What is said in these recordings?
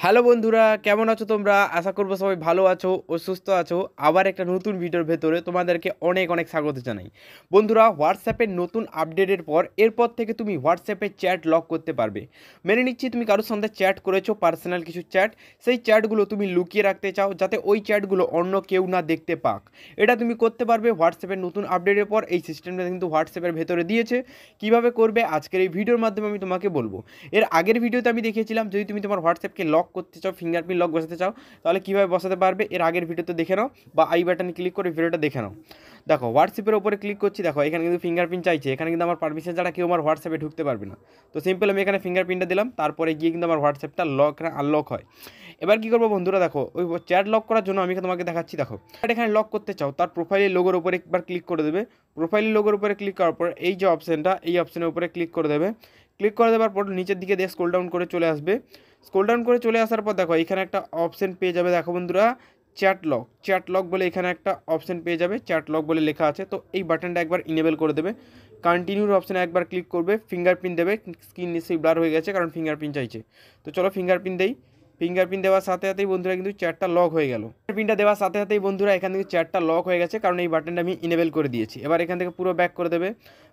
Hello বন্ধুরা, কেমন আছো তোমরা? আশা করবো সবাই ভালো আছো ও সুস্থ আছো। আবার একটা নতুন ভিডিওর ভেতরে তোমাদেরকে অনেক অনেক স্বাগত জানাই। বন্ধুরা, হোয়াটসঅ্যাপের নতুন আপডেটের পর এরপর থেকে তুমি হোয়াটসঅ্যাপে চ্যাট লক করতে পারবে। মেনে নিচ্ছি তুমি কারোর সঙ্গে চ্যাট করেছো, পার্সোনাল কিছু চ্যাট, সেই চ্যাটগুলো তুমি লুকিয়ে রাখতে চাও যাতে ওই চ্যাটগুলো অন্য কেউ না দেখতে পাক। এটা তুমি করতে পারবে হোয়াটসঅ্যাপের নতুন আপডেটের পর। এই সিস্টেমটা কিন্তু হোয়াটসঅ্যাপের ভেতরে দিয়েছে। কিভাবে করবে আজকের এই ভিডিওর মাধ্যমে আমি তোমাকে বলবো। এর আগের ভিডিওতে আমি দেখিয়েছিলাম যদি তুমি তোমার হোয়াটসঅ্যাপকে লক করতে চাও, ফিঙ্গারপ্রিন্ট লক বসাতে চাও, তাহলে কীভাবে বসাতে পারবে এর আগের ভিডিওতে দেখে নাও, বা আই বাটনে ক্লিক করে ভিডিওটা দেখে নাও। দেখো হোয়াটসঅ্যাপের উপরে ক্লিক করছি, দেখো এখানে কিন্তু ফিঙ্গারপ্রিন্ট চাইছে, এখানে কিন্তু আমার পারমিশন ছাড়া কেউ আমার হোয়াটসঅ্যাপে ঢুকতে পারবে না। তো সিম্পল আমি এখানে ফিঙ্গারপ্রিন্টটা দিলাম, তারপরে গিয়ে কিন্তু আমার হোয়াটসঅ্যাপটা লক আনলক হয়। এবার কী করবো বন্ধুরা, দেখো ওই চ্যাট লক করার জন্য আমি তোমাকে দেখাচ্ছি। দেখো চ্যাট এখানে লক করতে চাও, তার প্রোফাইলের লোগোর উপরে একবার ক্লিক করে দেবে। প্রোফাইলের লোগোর উপরে ক্লিক করার পর এই যে অপশানটা, এই অপশানের উপরে ক্লিক করে দেবে। ক্লিক করে দেওয়ার পর নিচের দিকে দিয়ে স্ক্রল ডাউন করে চলে আসবে। স্ক্রল ডাউন করে চলে আসার পর দেখো এখানে একটা অপশান পেয়ে যাবে। দেখো বন্ধুরা, চ্যাট লক বলে এখানে একটা অপশান পেয়ে যাবে, চ্যাট লক বলে লেখা আছে। তো এই বাটনটা একবার ইনেবল করে দেবে। কন্টিনিউর অপশানে একবার ক্লিক করবে, ফিঙ্গারপ্রিন্ট দেবে। স্ক্রিন নিশ্চয়ই ব্লার হয়ে গেছে কারণ ফিঙ্গারপ্রিন্ট চাইছে। তো চলো ফিঙ্গারপ্রিন্ট দেই। ফিঙ্গারপ্রিন্ট দেওয়ার সাথে সাথেই বন্ধুরা কিন্তু চ্যাটটা লক হয়ে গেল। ফিঙ্গারপ্রিন্টটা দেওয়ার সাথে সাথেই বন্ধুরা এখান থেকে চ্যাটটা লক হয়ে গেছে, কারণ এই বাটনটা আমি ইনেবল করে দিয়েছি। এবার এখান থেকে পুরো ব্যাক করে দেবে।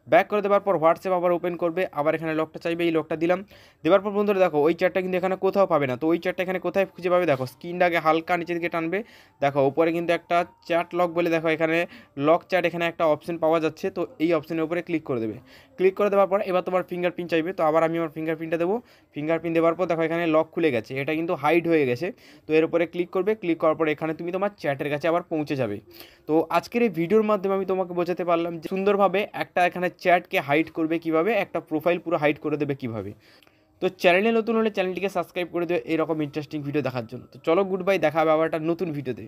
ব্যাক করে দেওয়ার পর হোয়াটসঅ্যাপ আবার ওপেন করবে, আবার এখানে লকটা চাইবে, এই লকটা দিলাম। দেওয়ার পর বন্ধুরা দেখো ওই চ্যাটটা কিন্তু এখানে কোথাও পাবে না। তো ওই চ্যাটটা এখানে কোথায় খুঁজে পাবে, দেখো স্ক্রিনটাকে হালকা নিচের দিকে টানবে। দেখো উপরে কিন্তু একটা চ্যাট লক বলে দেখো এখানে লক চ্যাট এখানে একটা অপশন পাওয়া যাচ্ছে। তো এই অপশনের উপরে ক্লিক করে দেবে। ক্লিক করে দেওয়ার পর এবার তোমার ফিঙ্গারপ্রিন্ট চাইবে, তো আবার আমি আমার ফিঙ্গারপ্রিন্টটা দেবো। ফিঙ্গারপ্রিন্ট দেওয়ার পর দেখো এখানে লক খুলে গেছে, এটা কিন্তু হাইড হয়ে গেছে। তো এর উপরে ক্লিক করবে, ক্লিক করার পর এখানে তুমি তোমার চ্যাটের কাছে আবার পৌঁছে যাবে। তো আজকের এই ভিডিওর মাধ্যমে আমি তোমাকে বোঝাতে পারলাম যে সুন্দরভাবে একটা এখানে চ্যাটকে হাইড করবে কিভাবে, একটা প্রোফাইল পুরো হাইড করে দেবে কিভাবে। তো চ্যানেলে নতুন হলে চ্যানেলটিকে সাবস্ক্রাইব করে দেবে এরকম ইন্টারেস্টিং ভিডিও দেখার জন্য। তো চলো গুড বাই, দেখা হবে আবার একটা নতুন ভিডিওতে।